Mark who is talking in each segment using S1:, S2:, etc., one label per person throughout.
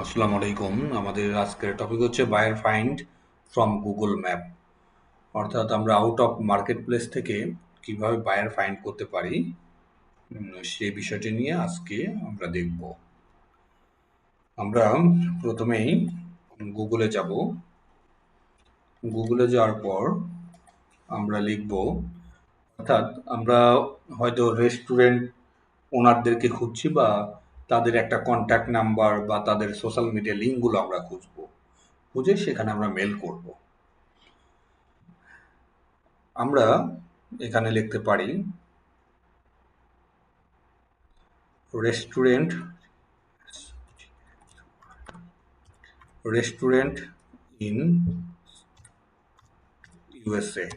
S1: আসসালামু আলাইকুম। আমাদের আজকের টপিক হচ্ছে buyer find from Google map. অর্থাৎ আমরা আউট অফ মার্কেট প্লেস থেকে কিভাবে বায়ার ফাইন্ড করতে পারি, সেই বিষয়টি নিয়ে আজকে আমরা দেখব। আমরা প্রথমেই গুগলে যাব। গুগলে যাওয়ার পর আমরা লিখব, অর্থাৎ আমরা হয়তো রেস্টুরেন্ট ওনারদেরকে খুঁজছি বা তাদের একটা কন্ট্যাক্ট নাম্বার বা তাদের সোশ্যাল মিডিয়া লিঙ্কগুলো আমরা খুঁজবো। খুঁজে সেখানে আমরা মেল করব। আমরা এখানে লিখতে পারি রেস্টুরেন্ট রেস্টুরেন্ট ইন ইউএসএ।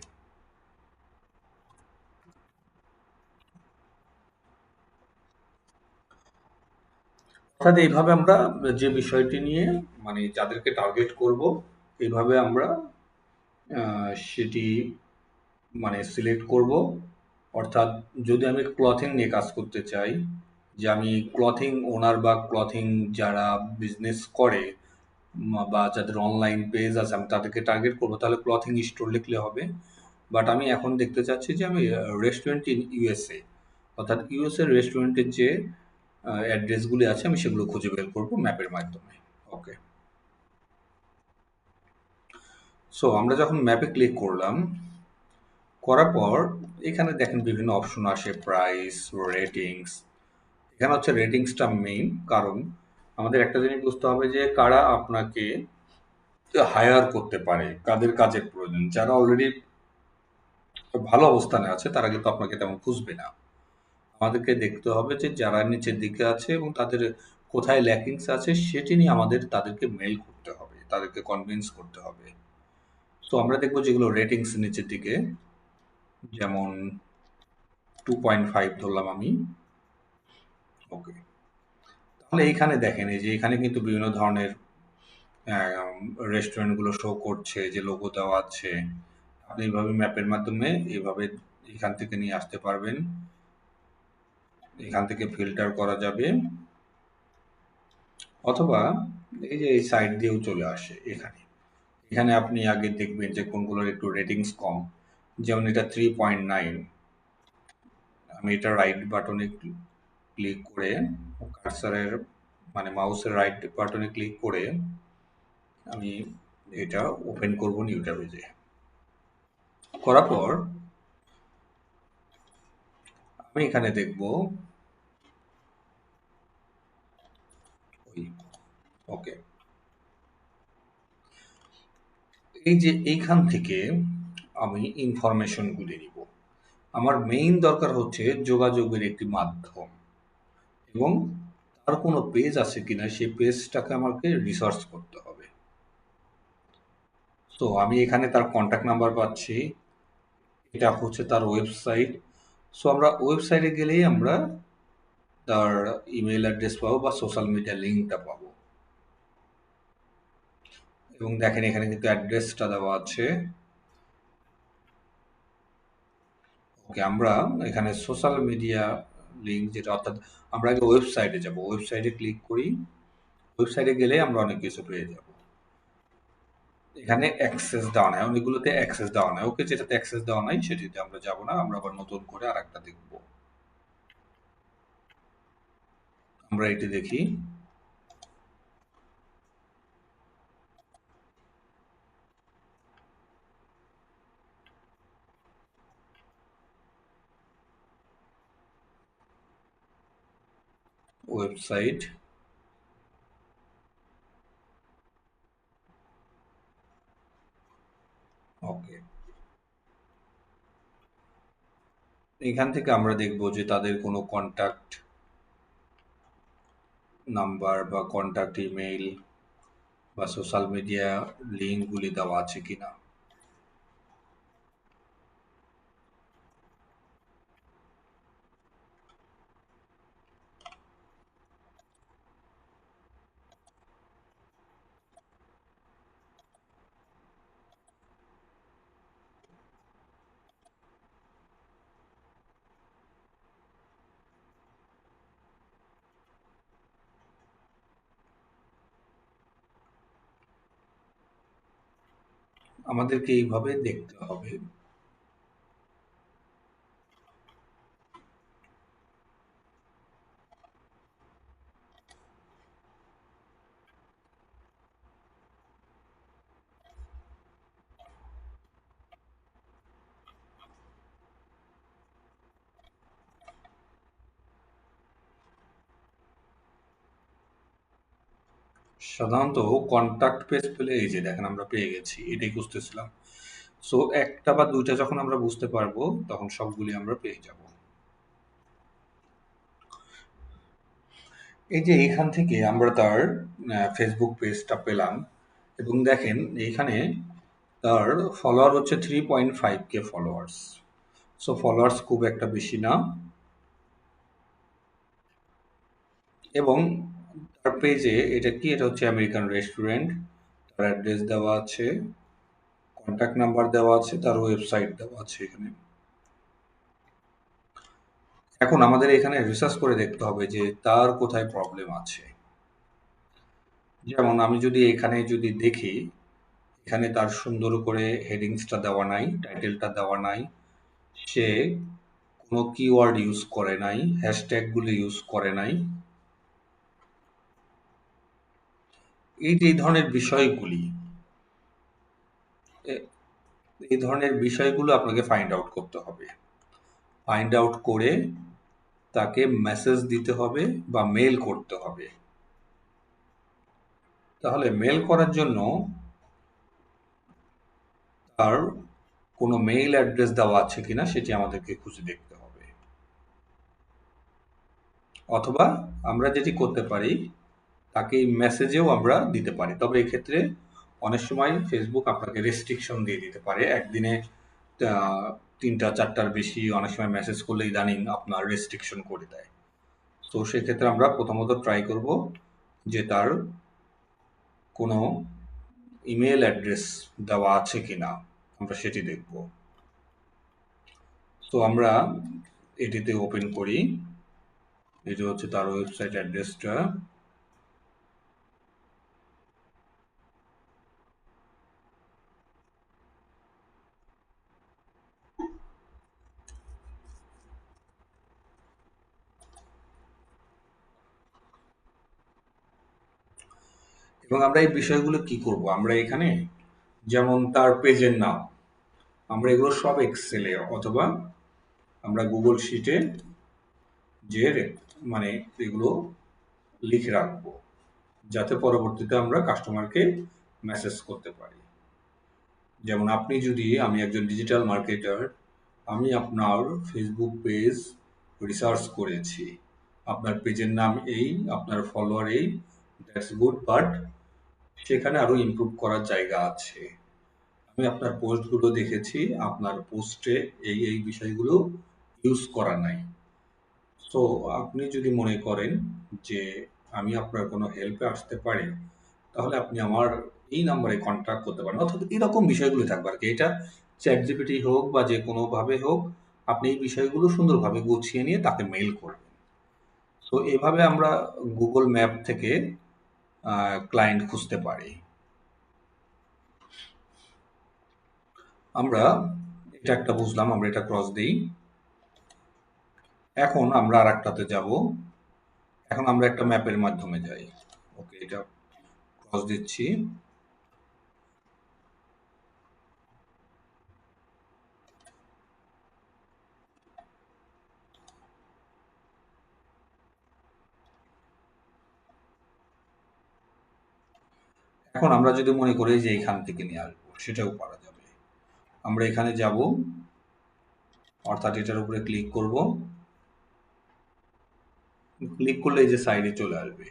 S1: অর্থাৎ এইভাবে আমরা যে বিষয়টি নিয়ে মানে যাদেরকে টার্গেট করব, এইভাবে আমরা সেটি মানে সিলেক্ট করব। অর্থাৎ যদি আমি ক্লথিং নিয়ে কাজ করতে চাই, যে আমি ক্লথিং ওনার বা ক্লথিং যারা বিজনেস করে বা যাদের অনলাইন পেজ আছে আমি তাদেরকে টার্গেট করবো, তাহলে ক্লথিং স্টোর লিখলে হবে। বাট আমি এখন দেখতে চাচ্ছি যে আমি রেস্টুরেন্ট ইন ইউএসএ, অর্থাৎ ইউএসএ রেস্টুরেন্টের যে অ্যাড্রেসগুলি আছে আমি সেগুলো খুঁজে বের করবো ম্যাপের মাধ্যমে। ওকে, সো আমরা যখন ম্যাপে ক্লিক করলাম, করার পর এখানে দেখেন বিভিন্ন অপশন আসে, প্রাইস, রেটিংস। এখানে হচ্ছে রেটিংসটা মেইন, কারণ আমাদের একটা জিনিস বুঝতে হবে যে কারা আপনাকে হায়ার করতে পারে, কাদের কাজের প্রয়োজন। যারা অলরেডি ভালো অবস্থানে আছে তারা কিন্তু আপনাকে তেমন খুঁজবে না। আমাদেরকে দেখতে হবে যে যারা নিচের দিকে আছে এবং তাদের কোথায় ল্যাকিংস আছে সেটি নিয়ে আমাদের তাদেরকে মেল করতে হবে, তাদেরকে কনভিন্স করতে হবে। তো আমরা দেখবো যেগুলো রেটিংস নিচের দিকে, যেমন 2.5 ধরলাম আমি। ওকে, তাহলে এইখানে দেখেন এই যে এখানে কিন্তু বিভিন্ন ধরনের রেস্টুরেন্টগুলো শো করছে, যে লোগো দেওয়া আছে। আপনি এইভাবে ম্যাপের মাধ্যমে এইভাবে এখান থেকে নিয়ে আসতে পারবেন। এখান থেকে ফিল্টার করা যাবে, অথবা এই যে এই সাইড দিয়েও চলে আসে এখানে। এখানে আপনি আগে দেখবেন যে কোনগুলোর একটু রেটিংস কম, যেমন এটা 3.9। আমি এটা রাইট বাটনে ক্লিক করে কার্সারের মানে মাউসের রাইট বাটনে ক্লিক করে আমি এটা ওপেন করব নিউ ট্যাবে যেয়ে। করার পর আমি এখানে দেখব ওই ওকে, এই যে এইখান থেকে আমি ইনফরমেশনগুলি নিব। আমার মেইন দরকার হচ্ছে যোগাযোগের একটি মাধ্যম, এবং তার কোনো পেজ আছে কিনা সেই পেজটাকে আমাকে রিসার্চ করতে হবে। তো আমি এখানে তার কন্ট্যাক্ট নাম্বার পাচ্ছি, এটা হচ্ছে তার ওয়েবসাইট। সো আমরা ওয়েবসাইটে গেলেই আমরা তার ইমেল অ্যাড্রেস পাবো বা সোশ্যাল মিডিয়া লিঙ্কটা পাবো। এবং দেখেন এখানে কিন্তু অ্যাড্রেসটা দেওয়া আছে। ওকে, আমরা এখানে সোশ্যাল মিডিয়া লিঙ্ক যেটা, অর্থাৎ আমরা আগে ওয়েবসাইটে যাব, ওয়েবসাইটে ক্লিক করি। ওয়েবসাইটে গেলে আমরা অনেক কিছু পেয়ে যাব। এখানে অ্যাক্সেস দেওয়া নাই, অনেকগুলোতে অ্যাক্সেস দেওয়া নাই। ওকে, যেটাতে অ্যাক্সেস দেওয়া নাই সেটিতে আমরা যাব না, আমরা আবার নতুন করে আরেকটা দেখব। আমরা এটি দেখি। ওয়েবসাইট, ওকে। এখান থেকে আমরা দেখব যে তাদের কোনো কন্ট্যাক্ট নাম্বার বা কন্ট্যাক্ট ইমেইল বা সোশ্যাল মিডিয়া লিঙ্কগুলি দেওয়া আছে কিনা। আমাদেরকে এইভাবে দেখতে হবে। সাধারণত কন্টাক্ট পেজ পেলে এই যে দেখেন আমরা পেয়ে গেছি, এটাই খুঁজতেছিলাম। সো একটা বা দুইটা যখন আমরা বুঝতে পারবো তখন সবগুলি আমরা পেয়ে যাব। এই যে এখান থেকে আমরা তার ফেসবুক পেজটা পেলাম এবং দেখেন এইখানে তার ফলোয়ার হচ্ছে 3.5K ফলোয়ার্স। সো ফলোয়ার্স খুব একটা বেশি না এবং তার পেজে এটা কি, এটা হচ্ছে আমেরিকান রেস্টুরেন্ট, তার অ্যাড্রেস দেওয়া আছে, কন্ট্যাক্ট নাম্বার দেওয়া আছে, তার ওয়েবসাইট দেওয়া আছে এখানে। এখন আমাদের এখানে রিসার্চ করে দেখতে হবে যে তার কোথায় প্রবলেম আছে। যেমন আমি যদি এখানে যদি দেখি, এখানে তার সুন্দর করে হেডিংসটা দেওয়া নাই, টাইটেলটা দেওয়া নাই, সে কোনো কিওয়ার্ড ইউজ করে নাই, হ্যাশট্যাগুলো ইউজ করে নাই। এই যে এই ধরনের বিষয়গুলি, এ- এই ধরনের বিষয়গুলো আপনাকে ফাইন্ড আউট করতে হবে। ফাইন্ড আউট করে তাকে মেসেজ দিতে হবে বা মেল করতে হবে। তাহলে মেল করার জন্য তার কোনো মেইল অ্যাড্রেস দেওয়া আছে কিনা সেটি আমাদেরকে খুঁজে দেখতে হবে। অথবা আমরা যেটি করতে পারি, তাকে এই মেসেজেও আমরা দিতে পারি। তবে এক্ষেত্রে অনেক সময় ফেসবুক আপনাকে রেস্ট্রিকশন দিয়ে দিতে পারে। একদিনে আহ, 3টা 4টার বেশি অনেক সময় মেসেজ করলে ইদানিং আপনার রেস্ট্রিকশন করে দেয়। তো সেক্ষেত্রে আমরা প্রথমত ট্রাই করব যে তার কোনো ইমেল অ্যাড্রেস দেওয়া আছে কিনা, আমরা সেটি দেখব। তো আমরা এটিতে ওপেন করি। এটি হচ্ছে তার ওয়েবসাইট অ্যাড্রেসটা। এবং আমরা এই বিষয়গুলো কি করব, আমরা এখানে যেমন তার পেজের নাম, আমরা এগুলো সব এক্সেলে অথবা আমরা গুগল শিটে যে মানে এগুলো লিখে রাখবো, যাতে পরবর্তীতে আমরা কাস্টমারকে মেসেজ করতে পারি। যেমন আপনি যদি, আমি একজন ডিজিটাল মার্কেটার, আমি আপনার ফেসবুক পেজ রিসার্চ করেছি, আপনার পেজের নাম এই, আপনার ফলোয়ার এই, দ্যাটস গুড, বাট সেখানে আরো ইমপ্রুভ করার জায়গা আছে। আমি আপনার পোস্টগুলো দেখেছি, আপনার পোস্টে এই বিষয়গুলো ইউজ করা নাই। সো আপনি যদি মনে করেন যে আমি আপনার কোনো হেল্পে আসতে পারি, তাহলে আপনি আমার এই নাম্বারে কন্ট্যাক্ট করতে পারেন। অর্থাৎ এরকম বিষয়গুলো থাকবে আর কি। এটা চ্যাট জিপিটি হোক বা যে কোনোভাবে হোক, আপনি এই বিষয়গুলো সুন্দরভাবে গুছিয়ে নিয়ে তাকে মেইল করবেন। তো এভাবে আমরা গুগল ম্যাপ থেকে ক্লায়েন্ট খুঁজতে পারি। আমরা এটা একটা বুঝলাম, আমরা এটা ক্রস দিই। এখন আমরা আরেকটাতে যাব। এখন আমরা একটা ম্যাপের মাধ্যমে যাই। ওকে, এটা ক্রস দিচ্ছি। এখন আমরা যদি মনে করি যে এখান থেকে নিয়ে আসবো, সেটাও পারা যাবে। আমরা এখানে যাব, অর্থাৎ এটার উপরে ক্লিক করব। ক্লিক করলে এই যে সাইডে চলে আসবে।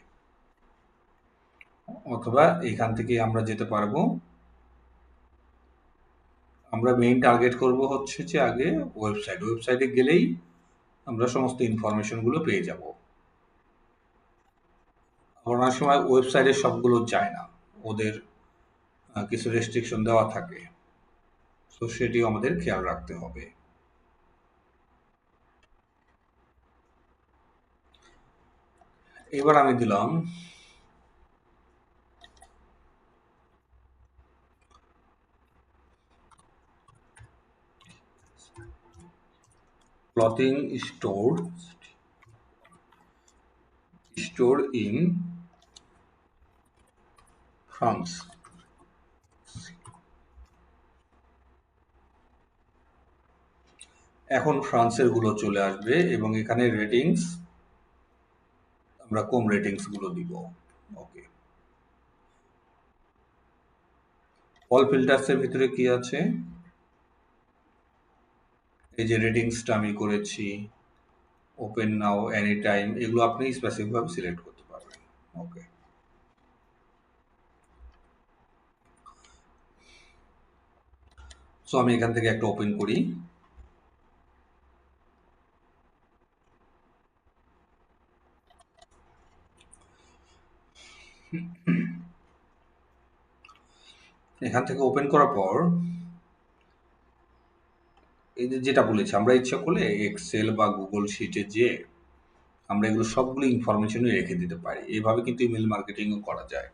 S1: অথবা এখান থেকে আমরা যেতে পারবো, আমরা মেইন টার্গেট করব হচ্ছে যে আগে ওয়েবসাইটে গেলেই আমরা সমস্ত ইনফরমেশন গুলো পেয়ে যাব। আবার অনেক সময় ওয়েবসাইটে সবগুলো যায় না, ওদের কিছু রেস্ট্রিকশন দেওয়া থাকে। তো সেটিও আমাদের খেয়াল রাখতে হবে। এবার আমি দিলাম clothing store in France. এখন ফ্রান্সের গুলো চলে আসবে এবং এখানে রেটিংস আমরা কম রেটিংস গুলো দিব। ওকে, অল ফিল্টার্স এর ভিতরে কি আছে? এই যে রেটিংসটা আমি করেছি, ওপেন নাও, এনি টাইম, এগুলো আপনি স্পেসিফিক ভাবে সিলেক্ট করতে পারবেন। ওকে, সো আমি এখান থেকে একটা ওপেন করি। এখান থেকে ওপেন করার পর এই যে যেটা বলেছি, আমরা ইচ্ছা করলে এক্সেল বা গুগল শিটে যে আমরা এগুলো সবগুলো ইনফরমেশনই রেখে দিতে পারি। এইভাবে কিন্তু ইমেল মার্কেটিংও করা যায়।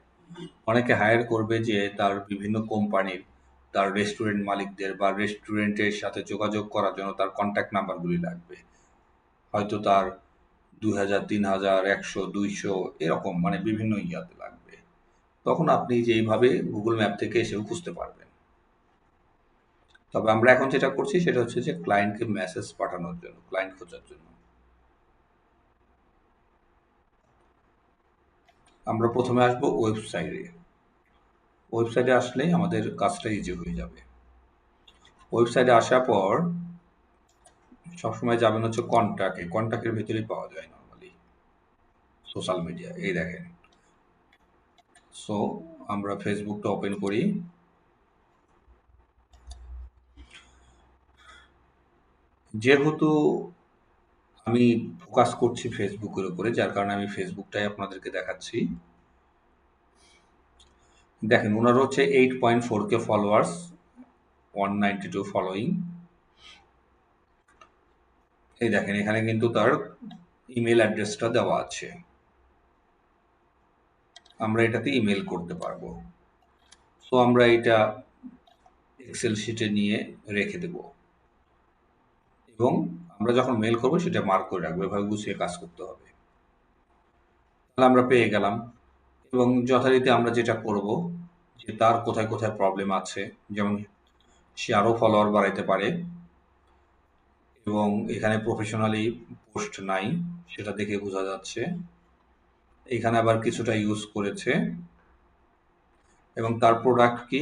S1: অনেকে হায়ার করবে যে তার বিভিন্ন কোম্পানির, তার রেস্টুরেন্ট মালিকদের বা রেস্টুরেন্টের সাথে যোগাযোগ করার জন্য তার কন্ট্যাক্ট নাম্বারগুলি লাগবে। হয়তো তার 2000, 3000, 100, 200 এরকম মানে বিভিন্ন ইয়াতে লাগবে। তখন আপনি যে এইভাবে গুগল ম্যাপ থেকে এসেও খুঁজতে পারবেন। তবে আমরা এখন যেটা করছি সেটা হচ্ছে যে ক্লায়েন্টকে মেসেজ পাঠানোর জন্য, ক্লায়েন্ট খোঁজার জন্য। আমরা প্রথমে আসবো ওয়েবসাইটে। ওয়েবসাইটে আসলেই আমাদের কাজটা ইজি হয়ে যাবে। ওয়েবসাইটে আসার পর সবসময় যাবেন হচ্ছে কন্ট্যাক্টে। কন্ট্যাক্টের ভিতরেই পাওয়া যায় নর্মালি সোশ্যাল মিডিয়া। এই দেখেন। সো আমরা ফেসবুকটা ওপেন করি। যেহেতু আমি ফোকাস করছি ফেসবুকের উপরে, যার কারণে আমি ফেসবুকটাই আপনাদেরকে দেখাচ্ছি। দেখেন, ওনার হচ্ছে 8.4K ফলোয়ার্স, 192 ফলোয়িং। এই দেখেন, এখানে কিন্তু তার ইমেল অ্যাড্রেসটা দেওয়া আছে। আমরা এটাতে ইমেল করতে পারবো। সো আমরা এটা এক্সেল শিটে নিয়ে রেখে দেব এবং আমরা যখন মেল করবো সেটা মার্ক করে রাখবো। এভাবে গুছিয়ে কাজ করতে হবে। তাহলে আমরা পেয়ে গেলাম এবং যথারীতি আমরা যেটা করব যে তার কোথায় কোথায় প্রবলেম আছে, যেমন সে আরও ফলোয়ার বাড়াইতে পারে এবং এখানে প্রফেশনালি পোস্ট নাই, সেটা দেখে বোঝা যাচ্ছে। এখানে আবার কিছুটা ইউজ করেছে এবং তার প্রোডাক্ট কি,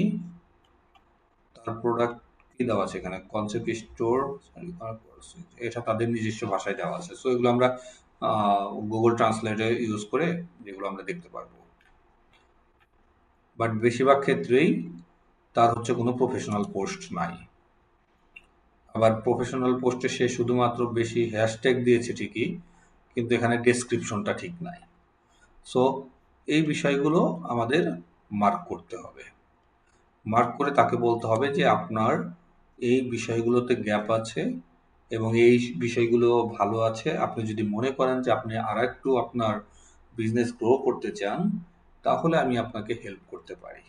S1: তার প্রোডাক্ট কি দেওয়া আছে এখানে, কনসেপ্ট স্টোর, এটা তাদের নিজস্ব ভাষায় দেওয়া আছে। সো এগুলো আমরা গুগল ট্রান্সলেটে ইউজ করে যেগুলো আমরা দেখতে পারবো। বাট বেশিরভাগ ক্ষেত্রেই তার হচ্ছে কোনো প্রফেশনাল পোস্ট নাই। আবার প্রফেশনাল পোস্টে সে শুধুমাত্র বেশি হ্যাশট্যাগ দিয়েছে ঠিকই, কিন্তু এখানে ডেসক্রিপশনটা ঠিক নাই। সো এই বিষয়গুলো আমাদের মার্ক করতে হবে। মার্ক করে তাকে বলতে হবে যে আপনার এই বিষয়গুলোতে গ্যাপ আছে এবং এই বিষয়গুলো ভালো আছে। আপনি যদি মনে করেন যে আপনি আরেকটু আপনার বিজনেস গ্রো করতে চান, তাহলে আমি আপনাকে হেল্প করতে পারি।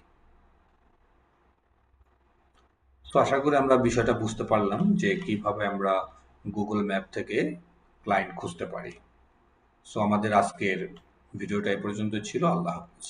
S1: তো আশা করি আমরা বিষয়টা বুঝতে পারলাম যে কিভাবে আমরা গুগল ম্যাপ থেকে ক্লায়েন্ট খুঁজতে পারি। সো আমাদের আজকের ভিডিওটা এই পর্যন্ত ছিল। আল্লাহ হাফিজ।